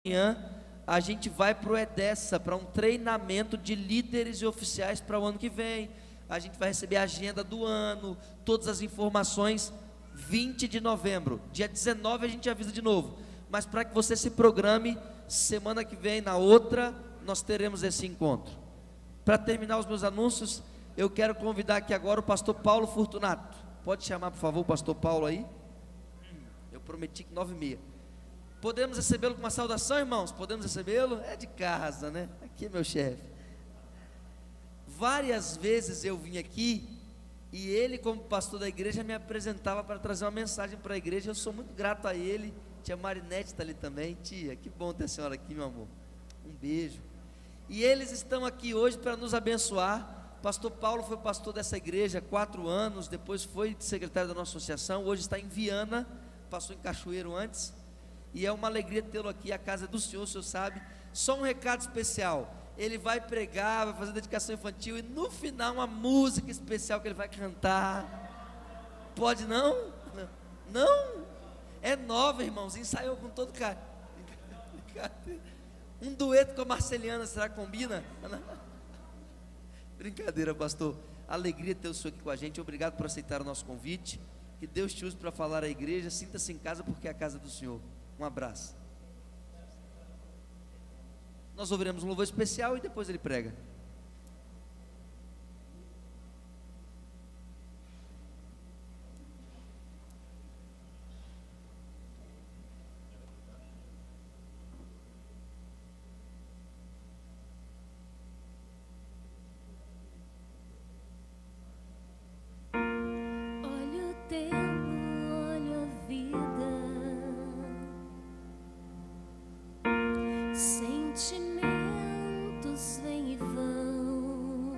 Amanhã a gente vai para o EDESA, para um treinamento de líderes e oficiais para o ano que vem. A gente vai receber a agenda do ano, todas as informações. 20 de novembro, dia 19 a gente avisa de novo, mas para que você se programe, semana que vem, na outra, nós teremos esse encontro. Para terminar os meus anúncios, eu quero convidar aqui agora o pastor Paulo Fortunato. Pode chamar, por favor, o pastor Paulo aí? Eu prometi que 9h30. Podemos recebê-lo com uma saudação, irmãos? Podemos recebê-lo? É de casa, né? Aqui é meu chefe. Várias vezes eu vim aqui e ele, como pastor da igreja, me apresentava para trazer uma mensagem para a igreja. Eu sou muito grato a ele. Tia Marinete está ali também. Tia, que bom ter a senhora aqui, meu amor. Um beijo. E eles estão aqui hoje para nos abençoar. Pastor Paulo foi pastor dessa igreja há 4 anos, depois foi secretário da nossa associação. Hoje está em Viana, passou em Cachoeiro antes. E é uma alegria tê-lo aqui, a casa do Senhor, o senhor sabe. Só um recado especial: ele vai pregar, vai fazer dedicação infantil, e no final uma música especial que ele vai cantar. Pode não? Não? É nova, irmãos, ensaiou com todo carinho. Um dueto com a Marceliana, será que combina? Brincadeira, pastor. Alegria ter o senhor aqui com a gente. Obrigado por aceitar o nosso convite. Que Deus te use para falar à igreja. Sinta-se em casa, porque é a casa do Senhor. Um abraço. Nós ouviremos um louvor especial e depois ele prega. Olha o tempo, olha a vida, sentimentos vêm e vão,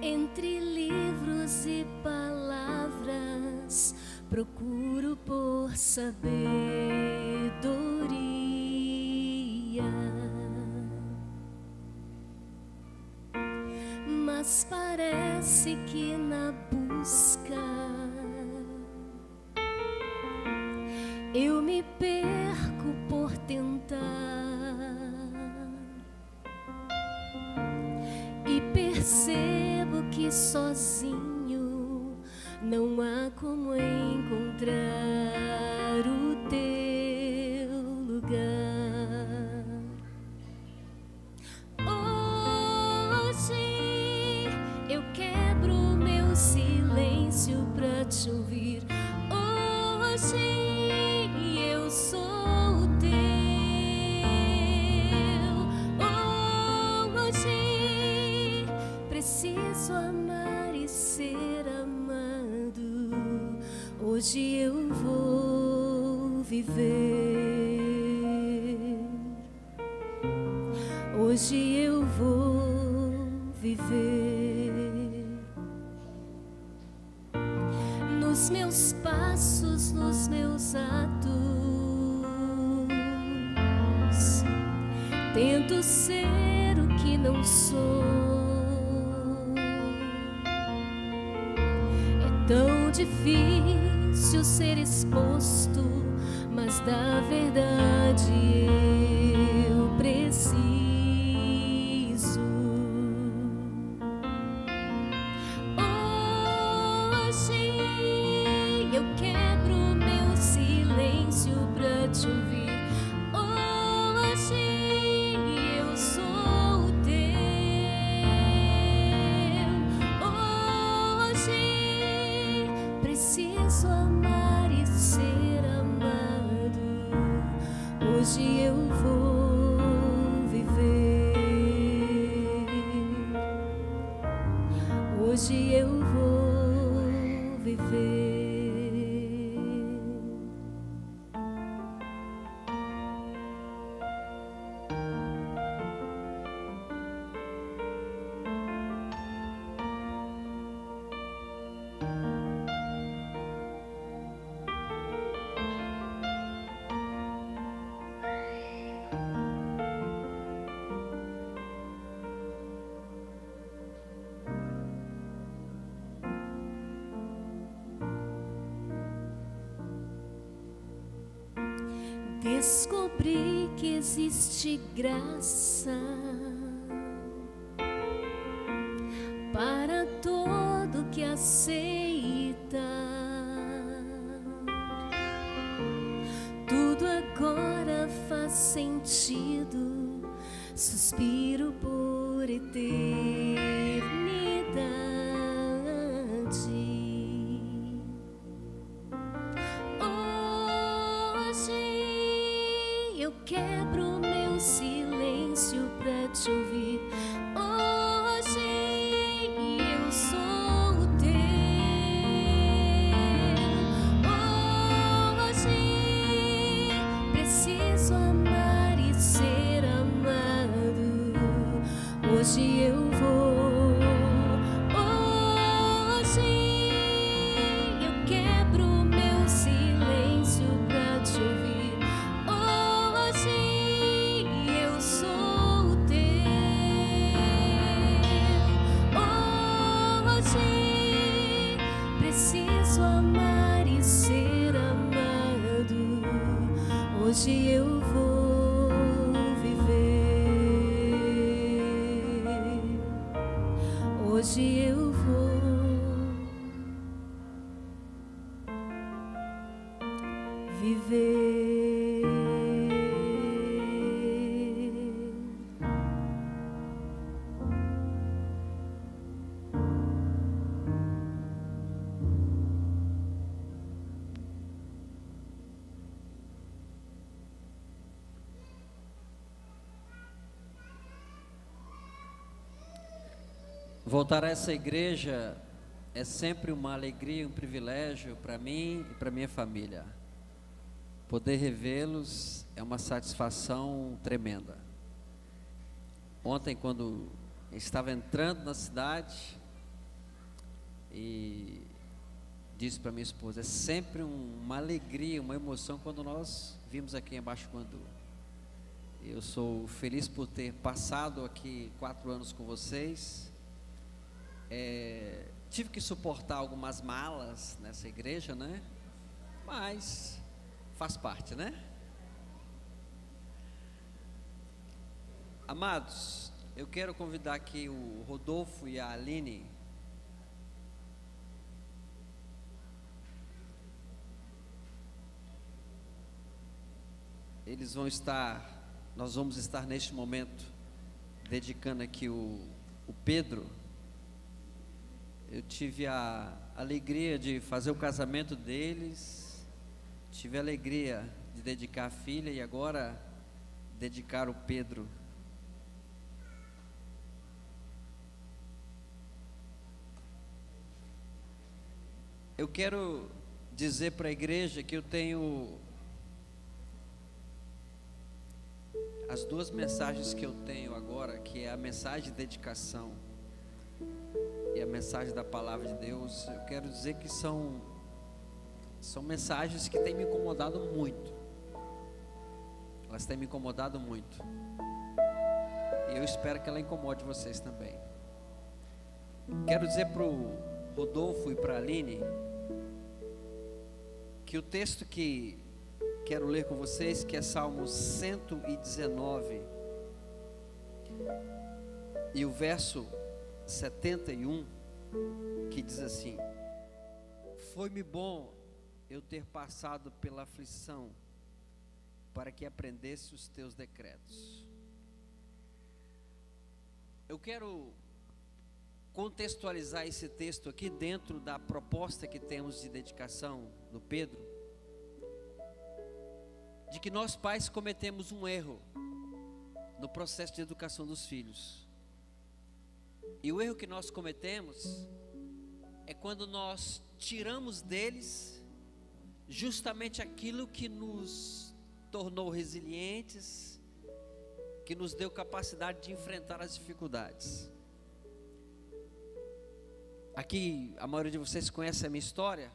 entre livros e palavras, procuro por sabedoria, mas parece que na busca eu me perco por tentar e percebo que sozinho não há como encontrar o teu lugar. Hoje eu quebro meu silêncio pra te ouvir. Hoje eu sou teu. Hoje preciso amar e ser amado. Hoje eu vou viver. Hoje eu vou viver. Nos meus passos, nos meus atos, tento ser o que não sou. É tão difícil ser exposto, mas da verdade eu preciso. Hoje eu quebro meu silêncio pra te ouvir. Hoje eu sou teu. Hoje preciso amar e ser amado. Hoje eu vou viver. Hoje eu vou viver. Descobri que existe graça para todo que aceita. Tudo agora faz sentido, suspiro por eternidade. Eu quebro meu silêncio pra te ouvir. Hoje eu sou o teu. Hoje preciso amar e ser amado. Hoje eu vou. Hoje eu quebro meu silêncio pra te ouvir. Preciso amar e ser amado. Hoje eu vou viver. Hoje eu vou viver. Voltar a essa igreja é sempre uma alegria, um privilégio para mim e para minha família. Poder revê-los é uma satisfação tremenda. Ontem, quando estava entrando na cidade, e disse para minha esposa, é sempre uma alegria, uma emoção quando nós vimos aqui embaixo quando eu sou feliz por ter passado aqui 4 anos com vocês. Tive que suportar algumas malas nessa igreja, né? Mas faz parte, né? Amados, eu quero convidar aqui o Rodolfo e a Aline. Nós vamos estar neste momento dedicando aqui o Pedro. Eu tive a alegria de fazer o casamento deles, tive a alegria de dedicar a filha e agora dedicar o Pedro. Eu quero dizer para a igreja que eu tenho as 2 mensagens que eu tenho agora, que é a mensagem de dedicação e a mensagem da palavra de Deus. Eu quero dizer que são mensagens que têm me incomodado muito. Elas têm me incomodado muito. E eu espero que ela incomode vocês também. Quero dizer para o Rodolfo e para a Aline que o texto que quero ler com vocês, que é Salmo 119 e o verso 71, que diz assim: foi-me bom eu ter passado pela aflição, para que aprendesse os teus decretos. Eu quero contextualizar esse texto aqui dentro da proposta que temos de dedicação do Pedro, de que nós pais cometemos um erro no processo de educação dos filhos. E o erro que nós cometemos é quando nós tiramos deles justamente aquilo que nos tornou resilientes, que nos deu capacidade de enfrentar as dificuldades. Aqui a maioria de vocês conhece a minha história.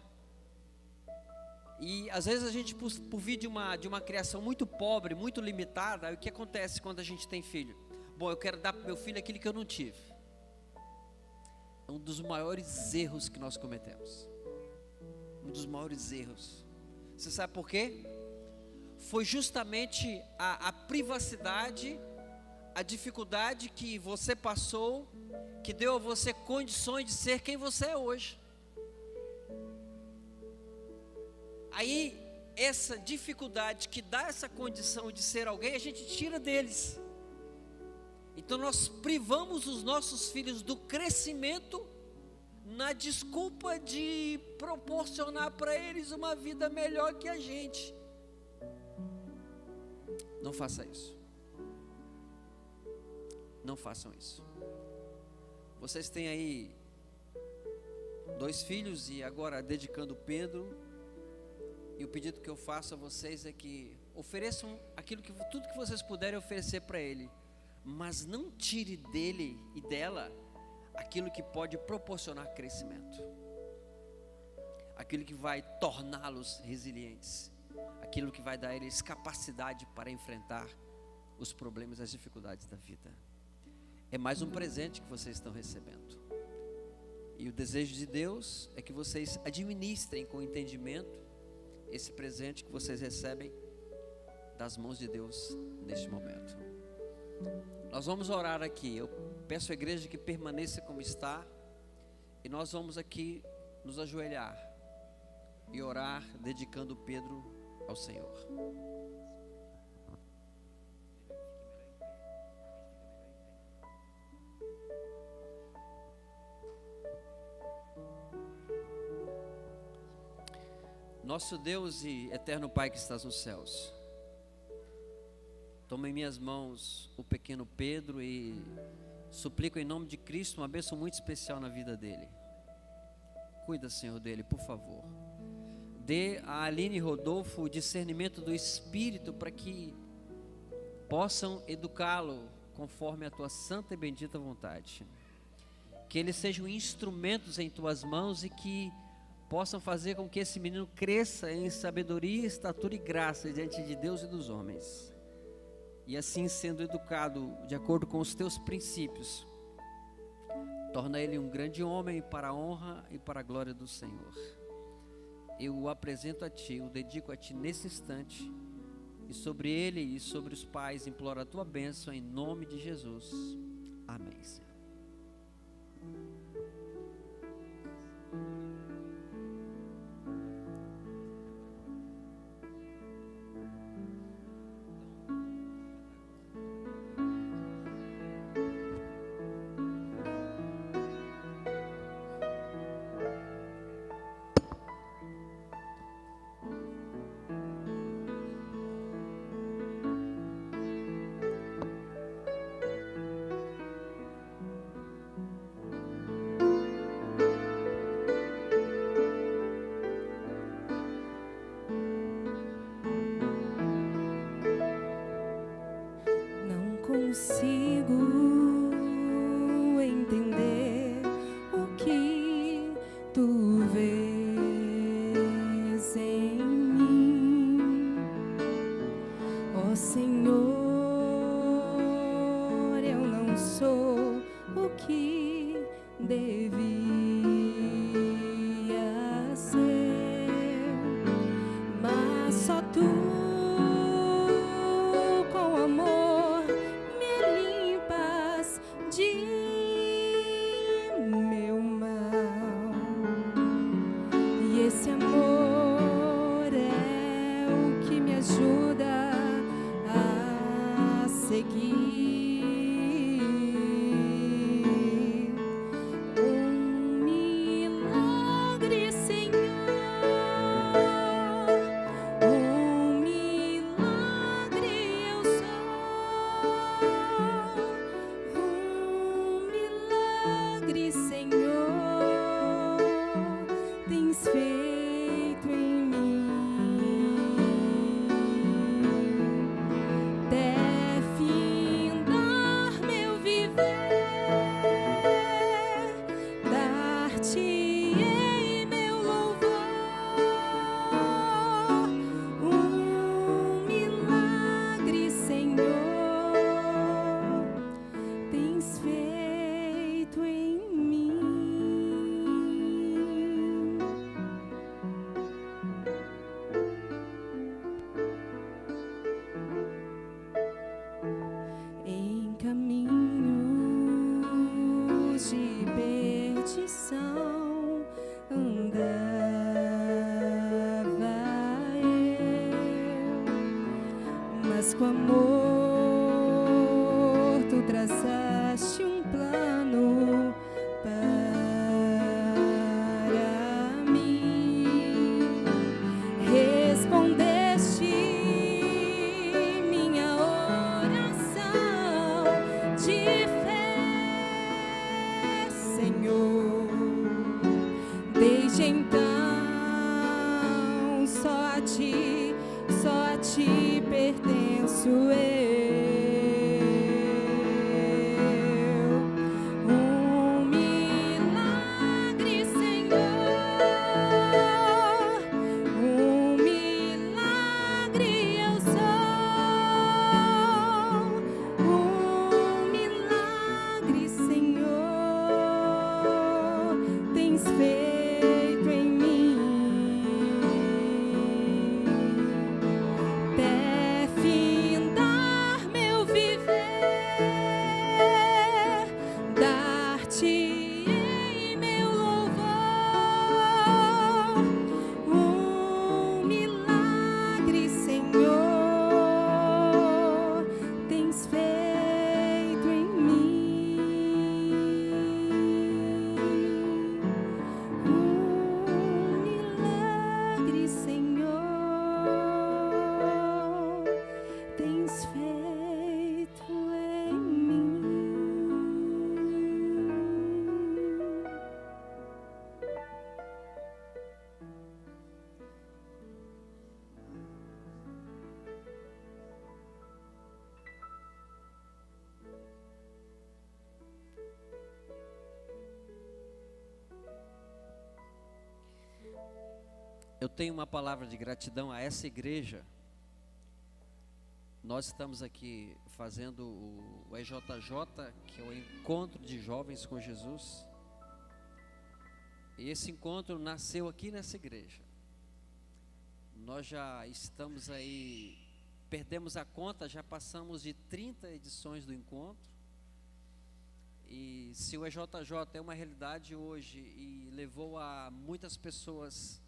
E às vezes a gente, por vir de uma criação muito pobre, muito limitada, aí o que acontece quando a gente tem filho? Bom, eu quero dar para o meu filho aquilo que eu não tive. É um dos maiores erros que nós cometemos. Um dos maiores erros. Você sabe por quê? foi justamente a privacidade, a dificuldade que você passou, que deu a você condições de ser quem você é hoje. Aí, essa dificuldade que dá essa condição de ser alguém, a gente tira deles. Então nós privamos os nossos filhos do crescimento na desculpa de proporcionar para eles uma vida melhor que a gente. Não faça isso. Não façam isso. Vocês têm aí 2 filhos e agora dedicando Pedro. E o pedido que eu faço a vocês é que ofereçam tudo que vocês puderem oferecer para ele, mas não tire dele e dela aquilo que pode proporcionar crescimento, aquilo que vai torná-los resilientes, aquilo que vai dar a eles capacidade para enfrentar os problemas e as dificuldades da vida. É mais um presente que vocês estão recebendo. E o desejo de Deus é que vocês administrem com entendimento esse presente que vocês recebem das mãos de Deus neste momento. Nós vamos orar aqui. Eu peço à igreja que permaneça como está, e nós vamos aqui nos ajoelhar e orar, dedicando Pedro ao Senhor. Nosso Deus e eterno Pai que estás nos céus, toma em minhas mãos o pequeno Pedro e suplico em nome de Cristo uma bênção muito especial na vida dele. Cuida, Senhor, dele, por favor. Dê a Aline e Rodolfo o discernimento do Espírito para que possam educá-lo conforme a tua santa e bendita vontade. Que eles sejam instrumentos em tuas mãos e que possam fazer com que esse menino cresça em sabedoria, estatura e graça diante de Deus e dos homens. E assim, sendo educado de acordo com os teus princípios, torna ele um grande homem para a honra e para a glória do Senhor. Eu o apresento a ti, o dedico a ti nesse instante, e sobre ele e sobre os pais imploro a tua bênção em nome de Jesus. Amém, Senhor. Consigo entender o que tu vês em mim, ó Senhor. Eu não sou o que devia ser, mas só tu com amor de meu mal, e esse amor é o que me ajuda a seguir. Um milagre, Senhor, um milagre eu sou. Senhor, tens feito em mim, até fim da mas com amor tu traçaste um plano para mim. Respondeste minha oração de fé, Senhor. Desde então só a ti pertenço eu. Um milagre, Senhor, um milagre eu sou. Um milagre, Senhor, tens feito em mim. Até findar meu viver, dar-te-ei meu louvor. Um milagre, Senhor, tens feito em mim. Um milagre, Senhor, tens feito em mim. Eu tenho uma palavra de gratidão a essa igreja. Nós estamos aqui fazendo o EJJ, que é o Encontro de Jovens com Jesus. E esse encontro nasceu aqui nessa igreja. Nós já estamos aí, perdemos a conta, já passamos de 30 edições do encontro. E se o EJJ é uma realidade hoje e levou a muitas pessoas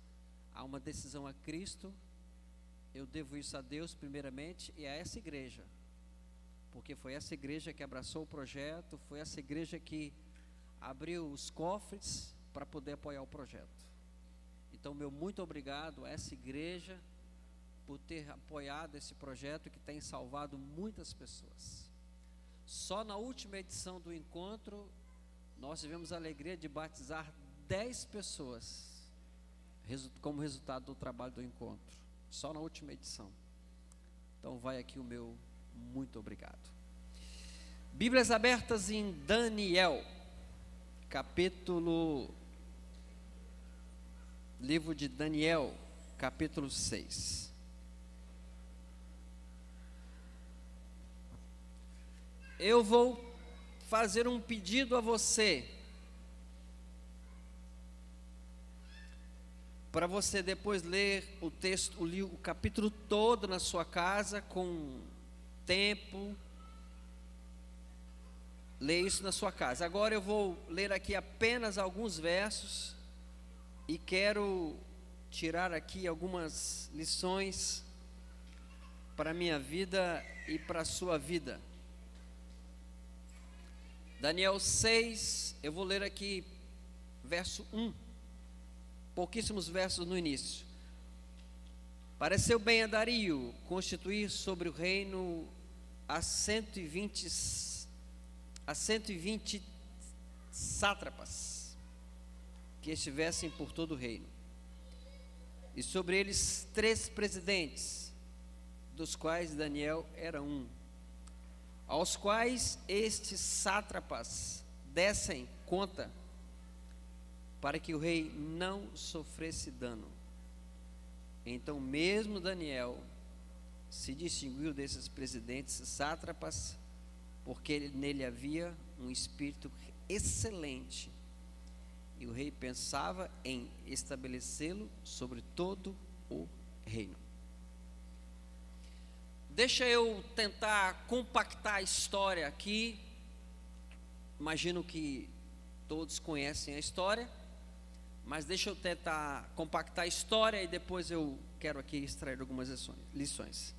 a uma decisão a Cristo, eu devo isso a Deus primeiramente e a essa igreja, porque foi essa igreja que abraçou o projeto, foi essa igreja que abriu os cofres para poder apoiar o projeto. Então, meu muito obrigado a essa igreja por ter apoiado esse projeto que tem salvado muitas pessoas. Só na última edição do encontro, nós tivemos a alegria de batizar 10 pessoas como resultado do trabalho do encontro, só na última edição. Então vai aqui o meu muito obrigado. Bíblias abertas em Daniel, livro de Daniel, capítulo 6. Eu vou fazer um pedido a você, para você depois ler o texto, o capítulo todo na sua casa, com tempo. Lê isso na sua casa. Agora eu vou ler aqui apenas alguns versos e quero tirar aqui algumas lições para a minha vida e para a sua vida. Daniel 6, eu vou ler aqui verso 1. Pouquíssimos versos no início. Pareceu bem a Dario constituir sobre o reino a 120 sátrapas que estivessem por todo o reino, e sobre eles 3 presidentes, dos quais Daniel era um, aos quais estes sátrapas dessem conta, para que o rei não sofresse dano. Então mesmo Daniel se distinguiu desses presidentes sátrapas, porque nele havia um espírito excelente, e o rei pensava em estabelecê-lo sobre todo o reino. Deixa eu tentar compactar a história aqui. Imagino que todos conhecem a história, mas deixa eu tentar compactar a história e depois eu quero aqui extrair algumas lições.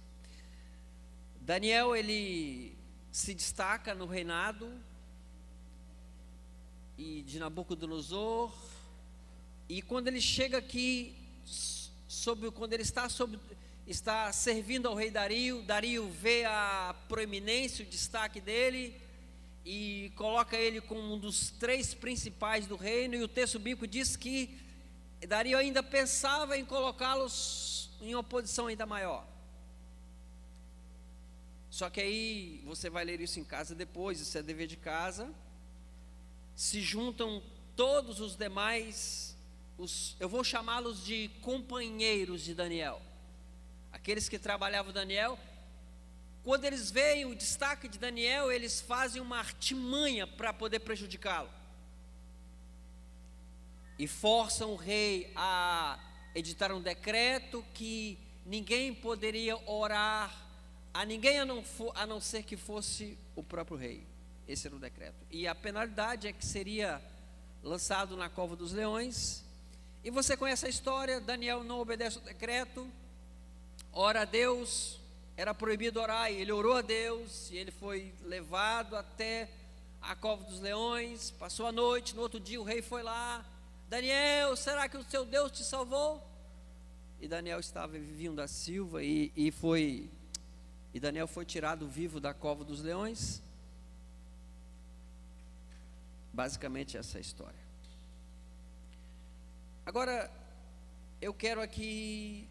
Daniel, ele se destaca no reinado de Nabucodonosor, e quando ele chega aqui, quando ele está servindo ao rei Dario, Dario vê a proeminência, o destaque dele, e coloca ele como um dos 3 principais do reino, e o texto bíblico diz que Dario ainda pensava em colocá-los em uma posição ainda maior. Só que aí, você vai ler isso em casa depois, isso é dever de casa, se juntam todos os demais, eu vou chamá-los de companheiros de Daniel, aqueles que trabalhavam Daniel. Quando eles veem o destaque de Daniel, eles fazem uma artimanha para poder prejudicá-lo, e forçam o rei a editar um decreto que ninguém poderia orar a ninguém a não ser que fosse o próprio rei. Esse era o decreto, e a penalidade é que seria lançado na cova dos leões. E você conhece a história. Daniel não obedece o decreto, ora a Deus, era proibido orar, e ele orou a Deus, e ele foi levado até a cova dos leões, passou a noite. No outro dia o rei foi lá: Daniel, será que o seu Deus te salvou? E Daniel estava vindo da silva, e Daniel foi tirado vivo da cova dos leões. Basicamente essa é a história. Agora, eu quero aqui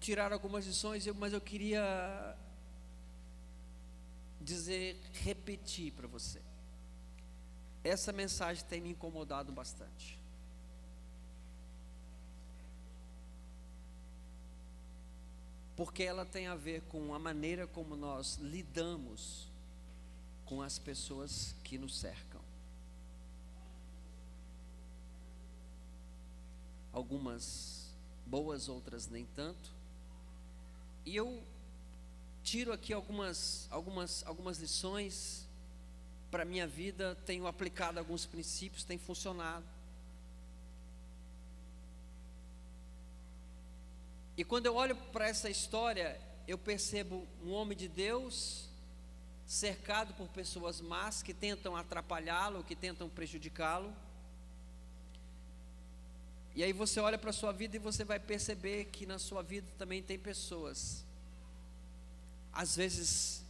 tirar algumas lições, mas eu queria repetir para você. Essa mensagem tem me incomodado bastante. Porque ela tem a ver com a maneira como nós lidamos com as pessoas que nos cercam. Algumas boas, outras nem tanto. E eu tiro aqui algumas lições para a minha vida, tenho aplicado alguns princípios, tem funcionado. E quando eu olho para essa história, eu percebo um homem de Deus cercado por pessoas más que tentam atrapalhá-lo, que tentam prejudicá-lo. E aí você olha para a sua vida e você vai perceber que na sua vida também tem pessoas, às vezes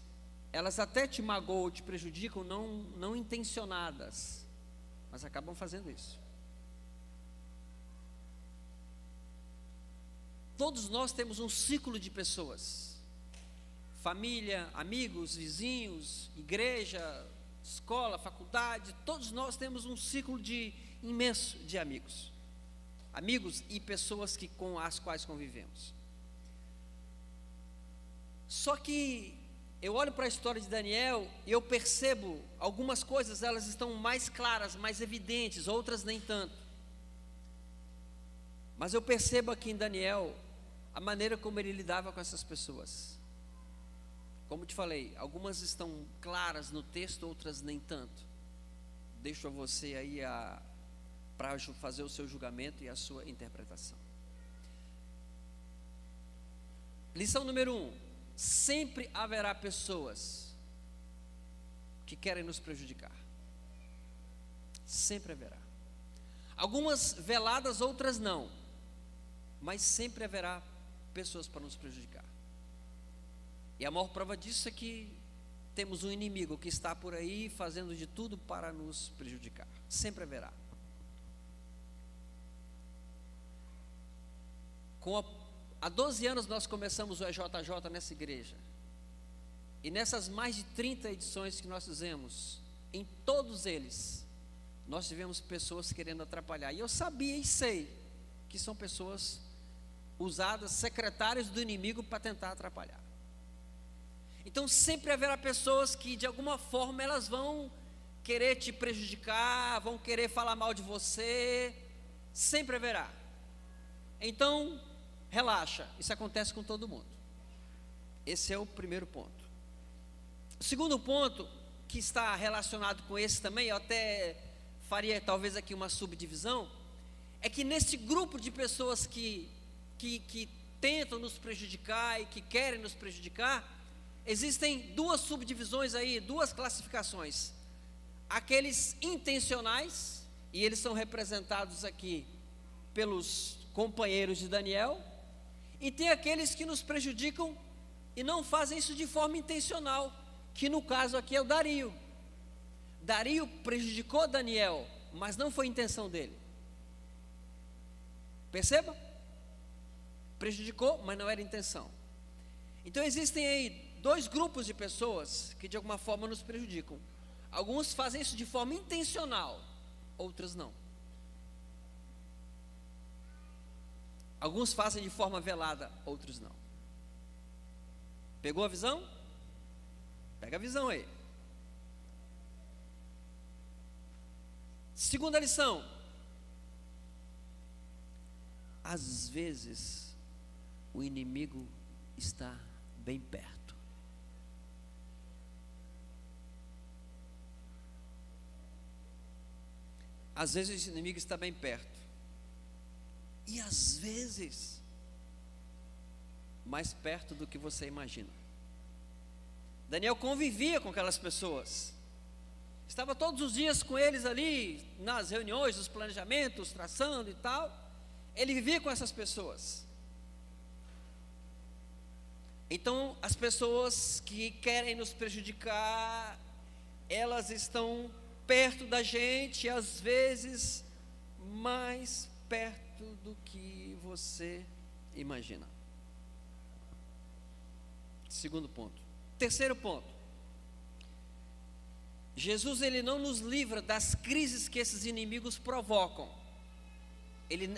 elas até te magoam, te prejudicam, não intencionadas, mas acabam fazendo isso. Todos nós temos um ciclo de pessoas, família, amigos, vizinhos, igreja, escola, faculdade. Todos nós temos um ciclo imenso de amigos e pessoas com as quais convivemos. Só que eu olho para a história de Daniel e eu percebo algumas coisas, elas estão mais claras, mais evidentes, outras nem tanto. Mas eu percebo aqui em Daniel a maneira como ele lidava com essas pessoas. Como te falei, algumas estão claras no texto, outras nem tanto. Deixo a você aí para fazer o seu julgamento e a sua interpretação. Lição número 1: sempre haverá pessoas que querem nos prejudicar. Sempre haverá. Algumas veladas, outras não, mas sempre haverá pessoas para nos prejudicar. E a maior prova disso é que temos um inimigo que está por aí fazendo de tudo para nos prejudicar. Sempre haverá. Há 12 anos nós começamos o EJJ nessa igreja, e nessas mais de 30 edições que nós fizemos, em todos eles nós tivemos pessoas querendo atrapalhar, e eu sabia e sei que são pessoas usadas, secretários do inimigo para tentar atrapalhar. Então sempre haverá pessoas que de alguma forma elas vão querer te prejudicar, vão querer falar mal de você, sempre haverá. Então relaxa, isso acontece com todo mundo. Esse é o primeiro ponto. O segundo ponto, que está relacionado com esse também, eu até faria talvez aqui uma subdivisão, é que nesse grupo de pessoas que tentam nos prejudicar e que querem nos prejudicar, existem duas subdivisões aí, duas classificações. Aqueles intencionais, e eles são representados aqui pelos companheiros de Daniel, e tem aqueles que nos prejudicam e não fazem isso de forma intencional, que no caso aqui é o Dario. Dario prejudicou Daniel, mas não foi intenção dele. Perceba? Prejudicou, mas não era intenção. Então existem aí dois grupos de pessoas que de alguma forma nos prejudicam. Alguns fazem isso de forma intencional, outros não. Alguns fazem de forma velada, outros não. Pegou a visão? Pega a visão aí. Segunda lição. Às vezes, o inimigo está bem perto. Às vezes, o inimigo está bem perto. E às vezes, mais perto do que você imagina. Daniel convivia com aquelas pessoas. Estava todos os dias com eles ali, nas reuniões, nos planejamentos, traçando e tal. Ele vivia com essas pessoas. Então, as pessoas que querem nos prejudicar, elas estão perto da gente, às vezes mais perto do que você imagina. Segundo ponto. Terceiro ponto. Jesus, ele não nos livra das crises que esses inimigos provocam.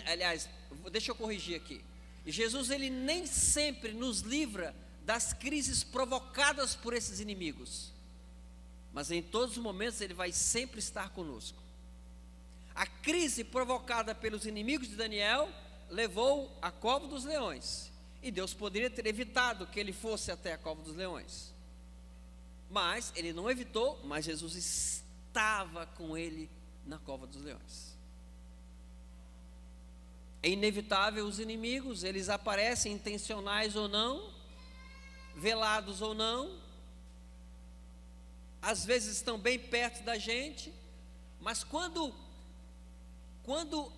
Aliás, deixa eu corrigir aqui. Jesus, ele nem sempre nos livra das crises provocadas por esses inimigos, mas em todos os momentos ele vai sempre estar conosco. A crise provocada pelos inimigos de Daniel levou à cova dos leões, e Deus poderia ter evitado que ele fosse até a cova dos leões, mas ele não evitou. Mas Jesus estava com ele na cova dos leões. É inevitável os inimigos, eles aparecem intencionais ou não, velados ou não, às vezes estão bem perto da gente, mas quando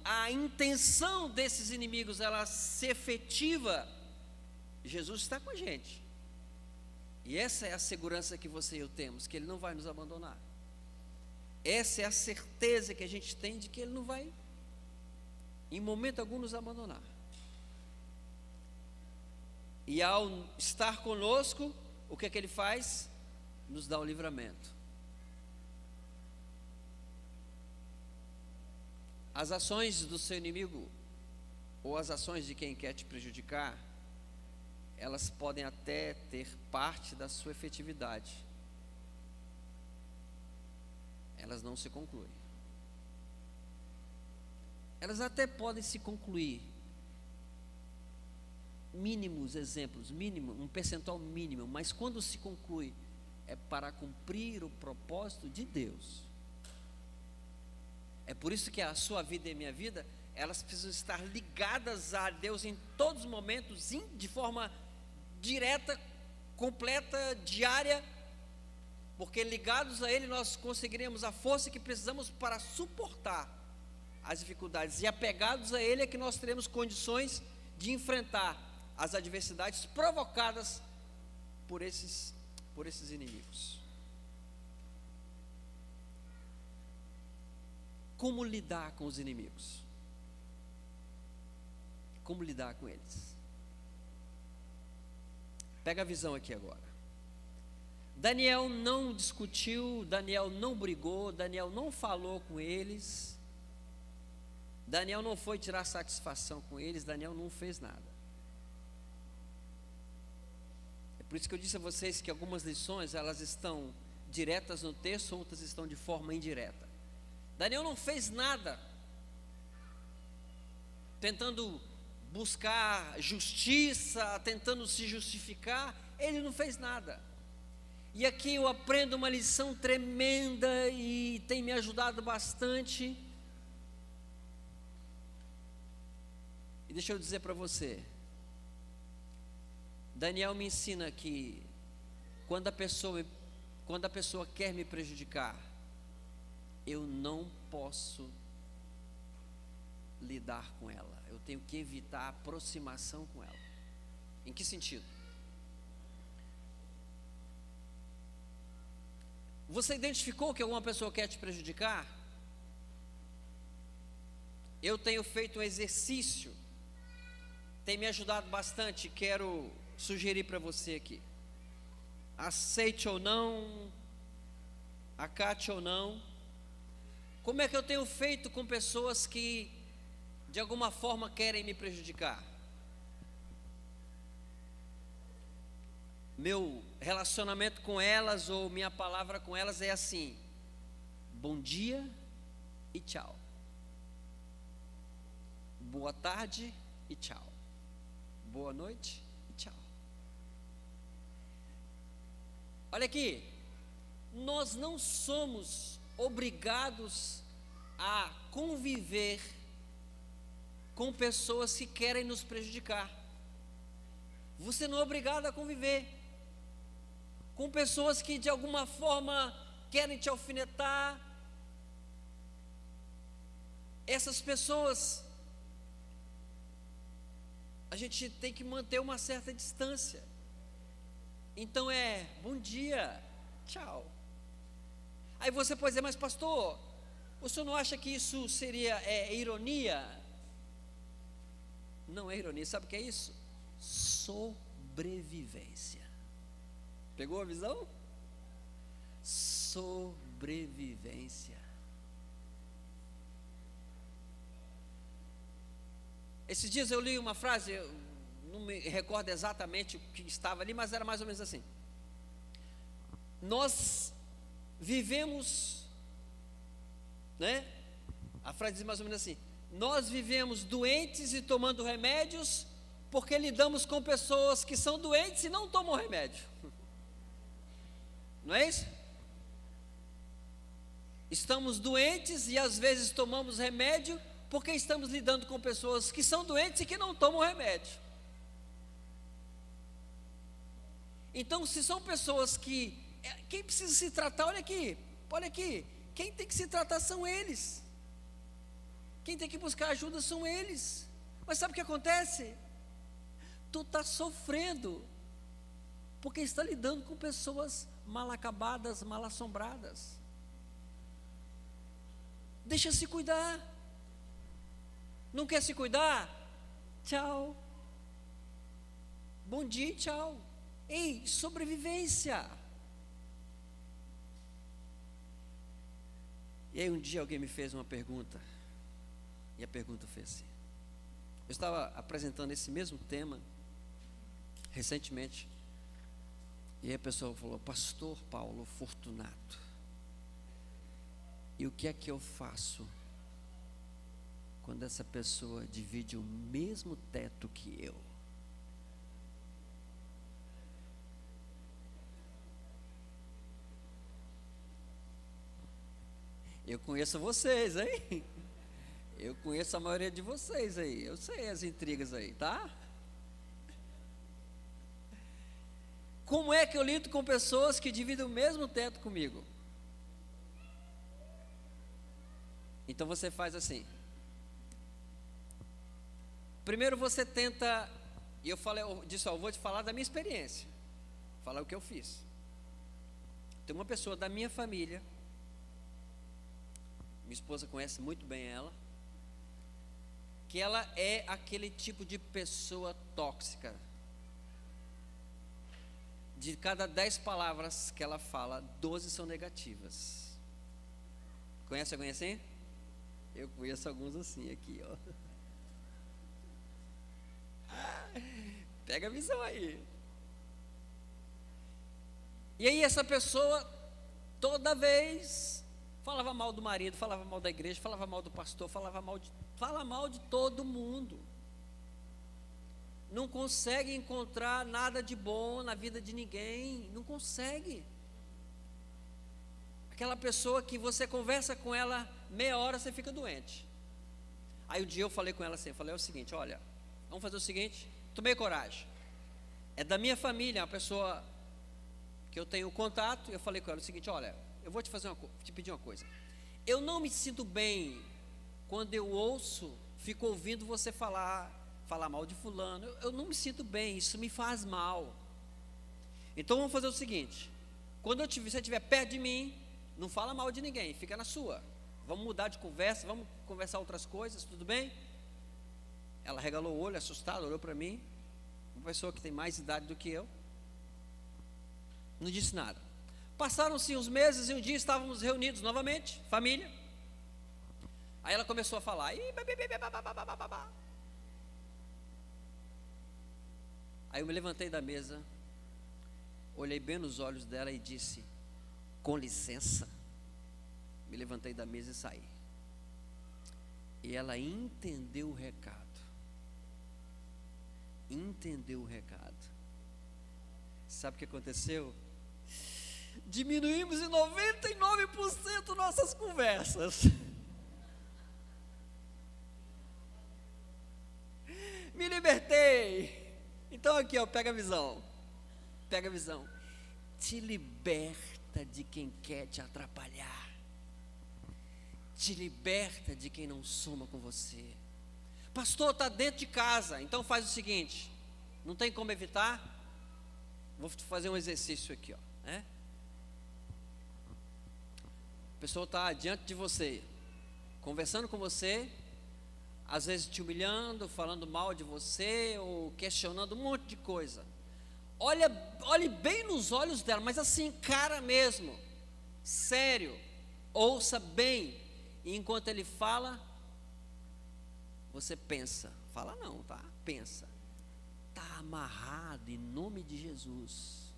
a intenção desses inimigos ela se efetiva, Jesus está com a gente. E essa é a segurança que você e eu temos, que Ele não vai nos abandonar. Essa é a certeza que a gente tem de que Ele não vai, em momento algum, nos abandonar. E ao estar conosco, o que é que Ele faz? Nos dá o livramento. As ações do seu inimigo, ou as ações de quem quer te prejudicar, elas podem até ter parte da sua efetividade. Elas não se concluem. Elas até podem se concluir. Mínimos exemplos, um percentual mínimo, mas quando se conclui, é para cumprir o propósito de Deus. É por isso que a sua vida e a minha vida, elas precisam estar ligadas a Deus em todos os momentos, de forma direta, completa, diária, porque ligados a Ele nós conseguiremos a força que precisamos para suportar as dificuldades, e apegados a Ele é que nós teremos condições de enfrentar as adversidades provocadas por esses inimigos. Como lidar com os inimigos? Como lidar com eles? Pega a visão aqui agora. Daniel não discutiu, Daniel não brigou, Daniel não falou com eles, Daniel não foi tirar satisfação com eles, Daniel não fez nada. É por isso que eu disse a vocês que algumas lições, elas estão diretas no texto, outras estão de forma indireta. Daniel não fez nada tentando buscar justiça, tentando se justificar. Ele não fez nada. E aqui eu aprendo uma lição tremenda e tem me ajudado bastante. E deixa eu dizer para você, Daniel me ensina que quando a pessoa quer me prejudicar, eu não posso lidar com ela. Eu tenho que evitar a aproximação com ela. Em que sentido? Você identificou que alguma pessoa quer te prejudicar? Eu tenho feito um exercício, tem me ajudado bastante, quero sugerir para você aqui. Aceite ou não, acate ou não. Como é que eu tenho feito com pessoas que de alguma forma querem me prejudicar? Meu relacionamento com elas ou minha palavra com elas é assim: bom dia e tchau. Boa tarde e tchau. Boa noite e tchau. Olha aqui, nós não somos obrigados a conviver com pessoas que querem nos prejudicar. Você não é obrigado a conviver com pessoas que de alguma forma querem te alfinetar. Essas pessoas, a gente tem que manter uma certa distância. Então é bom dia, tchau. Aí você pode dizer, mas pastor, o senhor não acha que isso seria ironia? Não é ironia, sabe o que é isso? Sobrevivência. Pegou a visão? Sobrevivência. Esses dias eu li uma frase, eu não me recordo exatamente o que estava ali, mas era mais ou menos assim: nós vivemos, né? A frase diz mais ou menos assim: nós vivemos doentes e tomando remédios, porque lidamos com pessoas que são doentes e não tomam remédio. Não é isso? Estamos doentes e às vezes tomamos remédio, porque estamos lidando com pessoas que são doentes e que não tomam remédio. Então, se são pessoas que, quem precisa se tratar, olha aqui, quem tem que se tratar são eles. Quem tem que buscar ajuda são eles. Mas sabe o que acontece? Tu está sofrendo, porque está lidando com pessoas mal acabadas, mal assombradas. Deixa se cuidar. Não quer se cuidar? Tchau. Bom dia e tchau. Ei, sobrevivência. E aí um dia alguém me fez uma pergunta. E a pergunta foi assim: eu estava apresentando esse mesmo tema recentemente, e aí a pessoa falou: pastor Paulo Fortunato, e o que é que eu faço quando essa pessoa divide o mesmo teto que eu? Eu conheço vocês, hein? Eu conheço a maioria de vocês aí. Eu sei as intrigas aí, tá? Como é que eu lido com pessoas que dividem o mesmo teto comigo? Então você faz assim. Primeiro você tenta, e eu disse, eu vou te falar da minha experiência, falar o que eu fiz. Tem uma pessoa da minha família, minha esposa conhece muito bem ela, que ela é aquele tipo de pessoa tóxica. De cada 10 palavras que ela fala, 12 são negativas. Conhece alguém assim? Eu conheço alguns assim aqui, ó. Pega a visão aí. E aí essa pessoa, toda vez, falava mal do marido, falava mal da igreja, falava mal do pastor, fala mal de todo mundo. Não consegue encontrar nada de bom na vida de ninguém, não consegue. Aquela pessoa que você conversa com ela meia hora, você fica doente. Aí um dia eu falei com ela assim, é o seguinte, olha, vamos fazer o seguinte, tomei coragem. É da minha família, uma pessoa que eu tenho o contato. Eu falei com ela o seguinte: olha, eu vou te pedir uma coisa. Eu não me sinto bem quando eu fico ouvindo você falar mal de fulano. Eu não me sinto bem, isso me faz mal. Então vamos fazer o seguinte: quando você estiver perto de mim, não fala mal de ninguém, fica na sua. Vamos mudar de conversa, vamos conversar outras coisas, tudo bem? Ela regalou o olho, assustada, olhou para mim. Uma pessoa que tem mais idade do que eu. Não disse nada. Passaram-se uns meses e um dia estávamos reunidos novamente, família. Aí ela começou a falar. Aí eu me levantei da mesa, olhei bem nos olhos dela e disse: com licença. Me levantei da mesa e saí. E ela entendeu o recado. Entendeu o recado. Sabe o que aconteceu? Diminuímos em 99% nossas conversas. Me libertei. Então aqui, ó, pega a visão. Pega a visão. Te liberta de quem quer te atrapalhar. Te liberta de quem não soma com você. Pastor, está dentro de casa. Então faz o seguinte: não tem como evitar? Vou fazer um exercício aqui, ó, né? A pessoa está diante de você, conversando com você, às vezes te humilhando, falando mal de você, ou questionando um monte de coisa. Olhe bem nos olhos dela, mas assim, cara mesmo, sério, ouça bem, e enquanto ele fala, você pensa, fala não, tá? Pensa, está amarrado em nome de Jesus.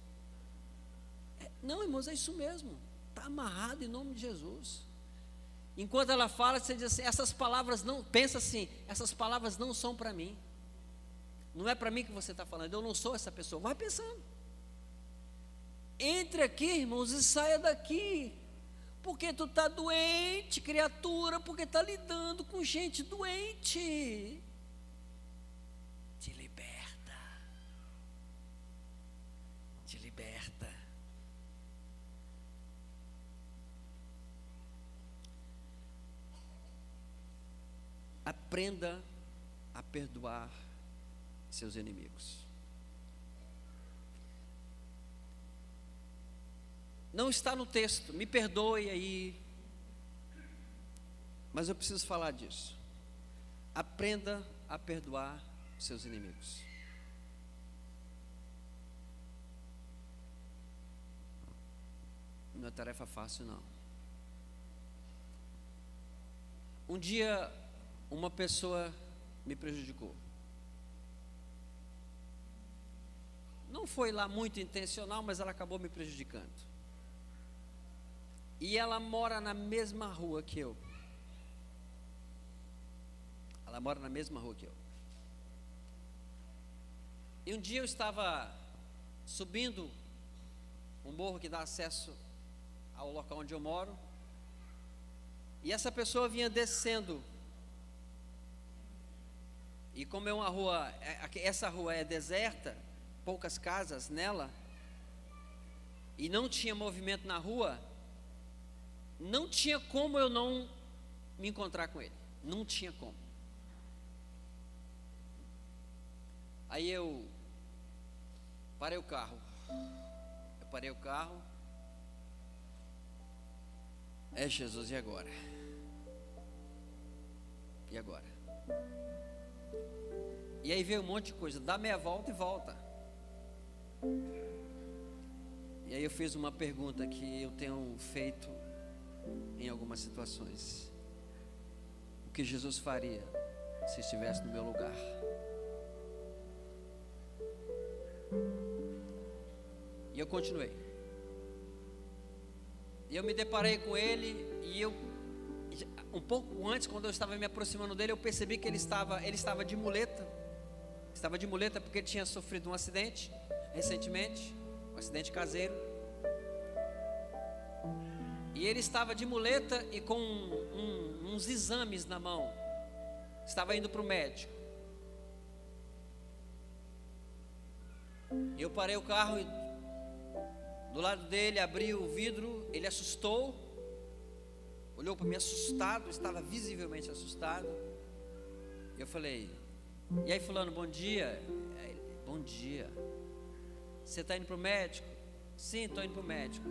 Não, irmãos, é isso mesmo, está amarrado em nome de Jesus. Enquanto ela fala, você diz assim: essas palavras não, pensa assim, essas palavras não são para mim. Não é para mim que você está falando, eu não sou essa pessoa. Vai pensando. Entre aqui, irmãos, e saia daqui. Porque tu está doente, criatura, porque está lidando com gente doente. Te liberta. Te liberta. Aprenda a perdoar seus inimigos. Não está no texto, me perdoe aí, mas eu preciso falar disso. Aprenda a perdoar seus inimigos. Não é tarefa fácil, não. Um dia, uma pessoa me prejudicou. Não foi lá muito intencional, mas ela acabou me prejudicando. E ela mora na mesma rua que eu. Ela mora na mesma rua que eu. E um dia eu estava subindo um morro que dá acesso ao local onde eu moro. E essa pessoa vinha descendo. E como é uma rua, essa rua é deserta, poucas casas nela, e não tinha movimento na rua, não tinha como eu não me encontrar com ele. Não tinha como. Aí eu parei o carro. É Jesus, e agora? E agora? E aí veio um monte de coisa, dá meia volta e volta. E aí eu fiz uma pergunta que eu tenho feito em algumas situações: o que Jesus faria se estivesse no meu lugar? E eu continuei. E eu me deparei com ele, e eu, um pouco antes, quando eu estava me aproximando dele, eu percebi que ele estava de muleta. Estava de muleta porque ele tinha sofrido um acidente recentemente, um acidente caseiro. E ele estava de muleta e com uns exames na mão. Estava indo para o médico. Eu parei o carro lado dele, abriu o vidro, ele assustou, olhou para mim assustado, estava visivelmente assustado. Eu falei: e aí, fulano, bom dia? Ele: bom dia. Você está indo para o médico? Sim, estou indo para o médico.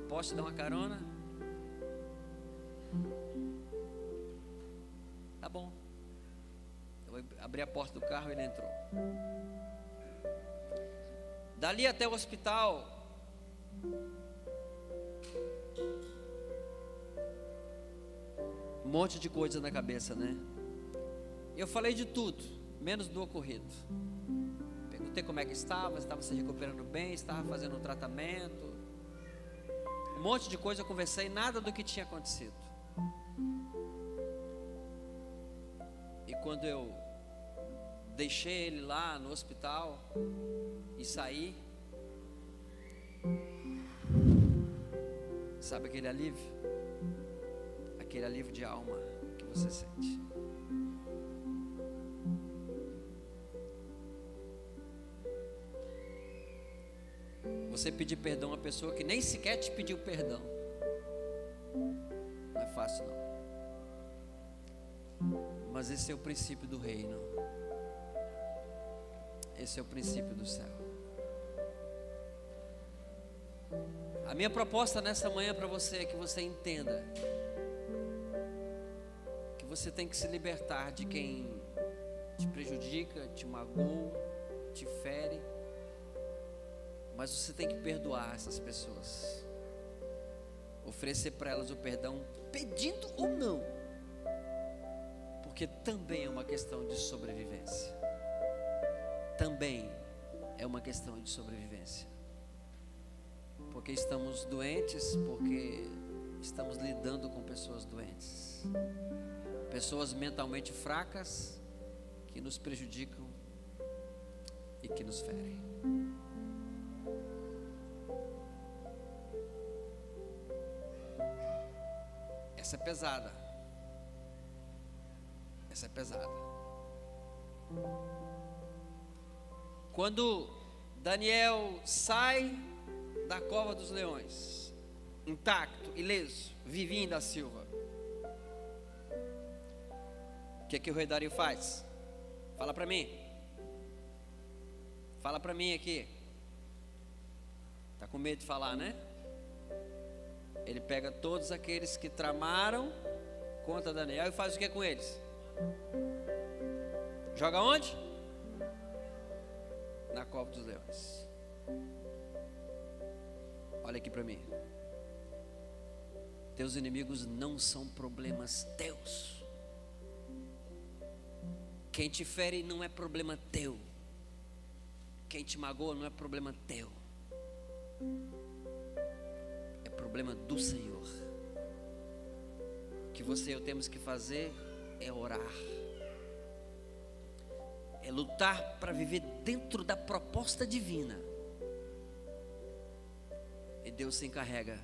Posso te dar uma carona? Tá bom. Eu abri a porta do carro e ele entrou. Dali até o hospital, um monte de coisa na cabeça, né? Eu falei de tudo, menos do ocorrido. Perguntei como é que estava se recuperando bem, estava fazendo um tratamento. Um monte de coisa eu conversei, nada do que tinha acontecido. E quando eu deixei ele lá no hospital e saí, sabe aquele alívio? Aquele alívio de alma que você sente. Você pedir perdão a uma pessoa que nem sequer te pediu perdão, não é fácil não. Mas esse é o princípio do reino. Esse é o princípio do céu. A minha proposta nessa manhã para você é que você entenda que você tem que se libertar de quem te prejudica, te magoa, te fere. Mas você tem que perdoar essas pessoas, oferecer para elas o perdão, pedindo ou não, porque também é uma questão de sobrevivência. Também é uma questão de sobrevivência. Porque estamos doentes, porque estamos lidando com pessoas doentes, pessoas mentalmente fracas, que nos prejudicam e que nos ferem. Essa é pesada. Essa é pesada. Quando Daniel sai da cova dos leões, intacto, ileso, vivinho da Silva, o que é que o rei Dario faz? Fala para mim. Fala para mim aqui. Tá com medo de falar, né? Ele pega todos aqueles que tramaram contra Daniel e faz o que com eles? Joga onde? Na cova dos leões. Olha aqui para mim. Teus inimigos não são problemas teus. Quem te fere não é problema teu. Quem te magoa não é problema teu. É problema do Senhor. O que você e eu temos que fazer é orar, é lutar para viver dentro da proposta divina, e Deus se encarrega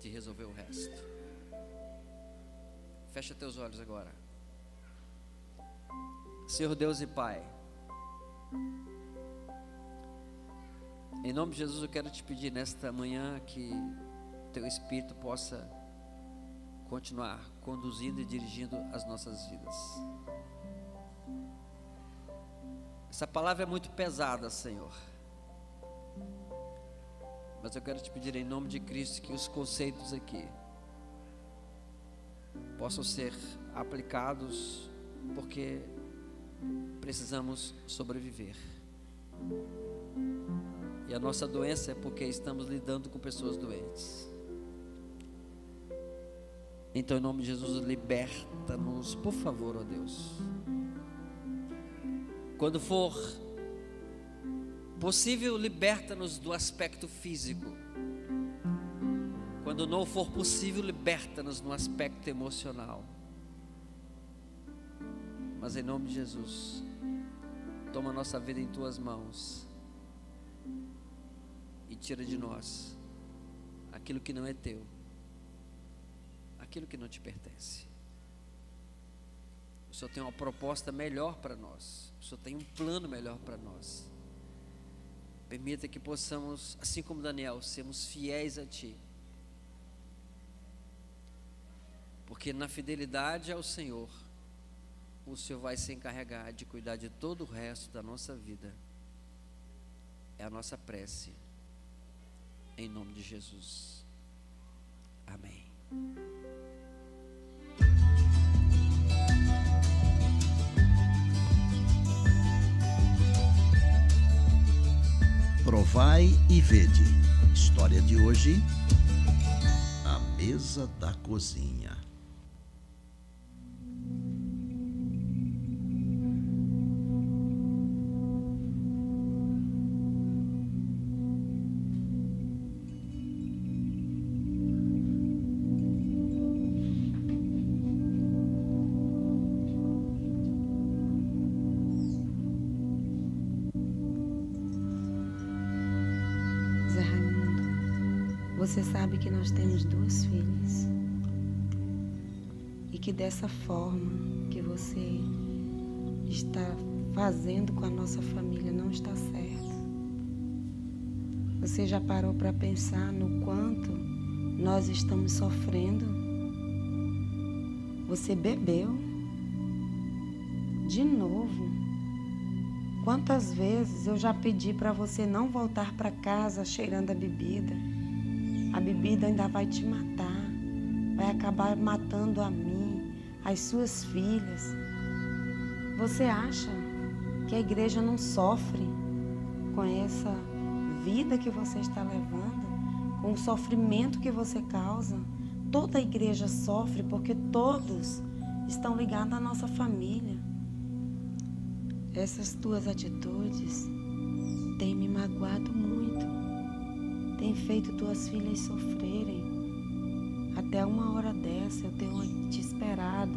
de resolver o resto. Fecha teus olhos agora. Senhor Deus e Pai, em nome de Jesus eu quero te pedir nesta manhã que teu Espírito possa continuar conduzindo e dirigindo as nossas vidas. Essa palavra é muito pesada, Senhor, mas eu quero te pedir em nome de Cristo que os conceitos aqui possam ser aplicados, porque precisamos sobreviver. E a nossa doença é porque estamos lidando com pessoas doentes. Então, em nome de Jesus, liberta-nos, por favor, ó Deus. Quando for possível, liberta-nos do aspecto físico. Quando não for possível, liberta-nos no aspecto emocional. Mas em nome de Jesus, toma a nossa vida em tuas mãos e tira de nós aquilo que não é teu, aquilo que não te pertence. O Senhor tem uma proposta melhor para nós. O Senhor tem um plano melhor para nós. Permita que possamos, assim como Daniel, sermos fiéis a Ti. Porque na fidelidade ao Senhor, o Senhor vai se encarregar de cuidar de todo o resto da nossa vida. É a nossa prece. Em nome de Jesus. Amém. Provai e vede. História de hoje: a mesa da cozinha. Você sabe que nós temos 2 filhas e que dessa forma que você está fazendo com a nossa família não está certo. Você já parou para pensar no quanto nós estamos sofrendo? Você bebeu de novo. Quantas vezes eu já pedi para você não voltar para casa cheirando a bebida? A bebida ainda vai te matar, vai acabar matando a mim, as suas filhas. Você acha que a igreja não sofre com essa vida que você está levando, com o sofrimento que você causa? Toda a igreja sofre porque todos estão ligados à nossa família. Essas tuas atitudes têm me magoado muito. Tem feito tuas filhas sofrerem. Até uma hora dessa eu tenho te esperado,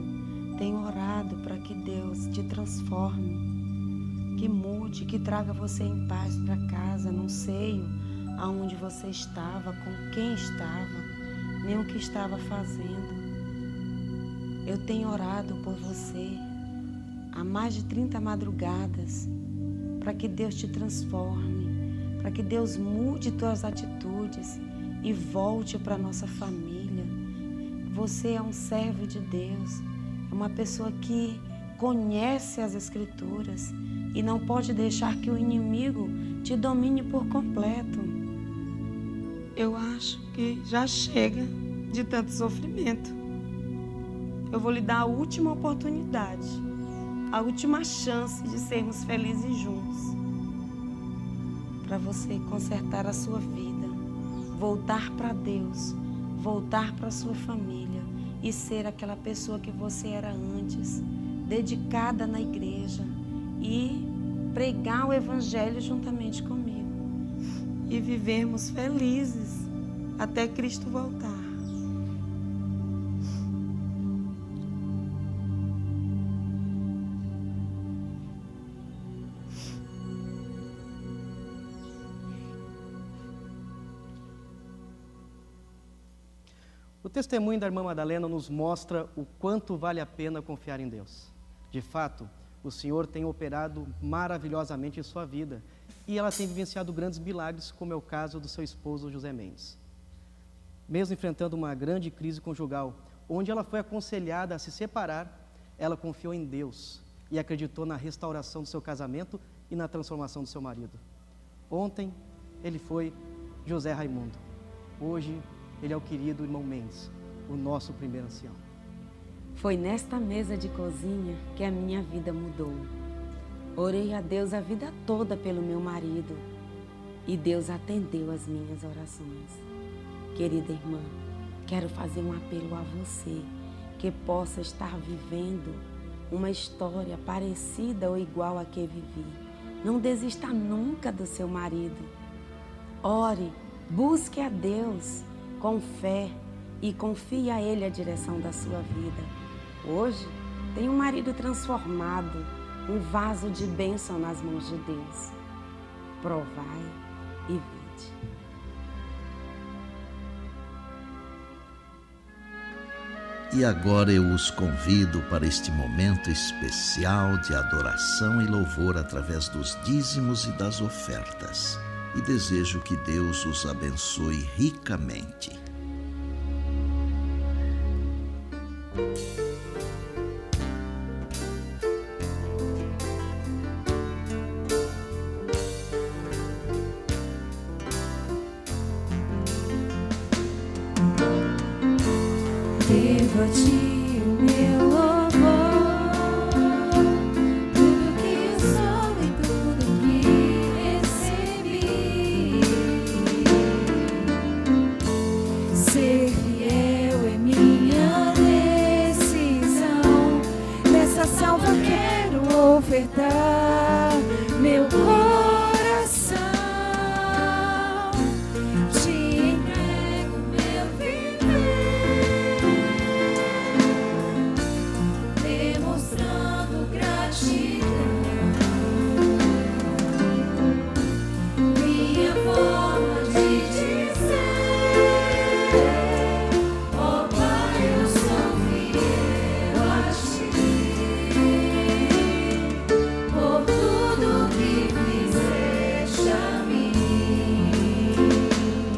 tenho orado para que Deus te transforme, que mude, que traga você em paz para casa. Não sei aonde você estava, com quem estava, nem o que estava fazendo. Eu tenho orado por você há mais de 30 madrugadas para que Deus te transforme, para que Deus mude tuas atitudes e volte para a nossa família. Você é um servo de Deus, é uma pessoa que conhece as Escrituras e não pode deixar que o inimigo te domine por completo. Eu acho que já chega de tanto sofrimento. Eu vou lhe dar a última oportunidade, a última chance de sermos felizes juntos, para você consertar a sua vida, voltar para Deus, voltar para a sua família e ser aquela pessoa que você era antes, dedicada na igreja e pregar o Evangelho juntamente comigo e vivermos felizes até Cristo voltar. O testemunho da irmã Madalena nos mostra o quanto vale a pena confiar em Deus. De fato, o Senhor tem operado maravilhosamente em sua vida e ela tem vivenciado grandes milagres, como é o caso do seu esposo José Mendes. Mesmo enfrentando uma grande crise conjugal, onde ela foi aconselhada a se separar, ela confiou em Deus e acreditou na restauração do seu casamento e na transformação do seu marido. Ontem, ele foi José Raimundo. Hoje, ele é o querido irmão Mendes, o nosso primeiro ancião. Foi nesta mesa de cozinha que a minha vida mudou. Orei a Deus a vida toda pelo meu marido e Deus atendeu as minhas orações. Querida irmã, quero fazer um apelo a você que possa estar vivendo uma história parecida ou igual à que vivi. Não desista nunca do seu marido. Ore, busque a Deus com fé e confie a Ele a direção da sua vida. Hoje, tem um marido transformado, um vaso de bênção nas mãos de Deus. Provai e vede. E agora eu os convido para este momento especial de adoração e louvor através dos dízimos e das ofertas. e desejo que Deus os abençoe ricamente. Devo a ti o meu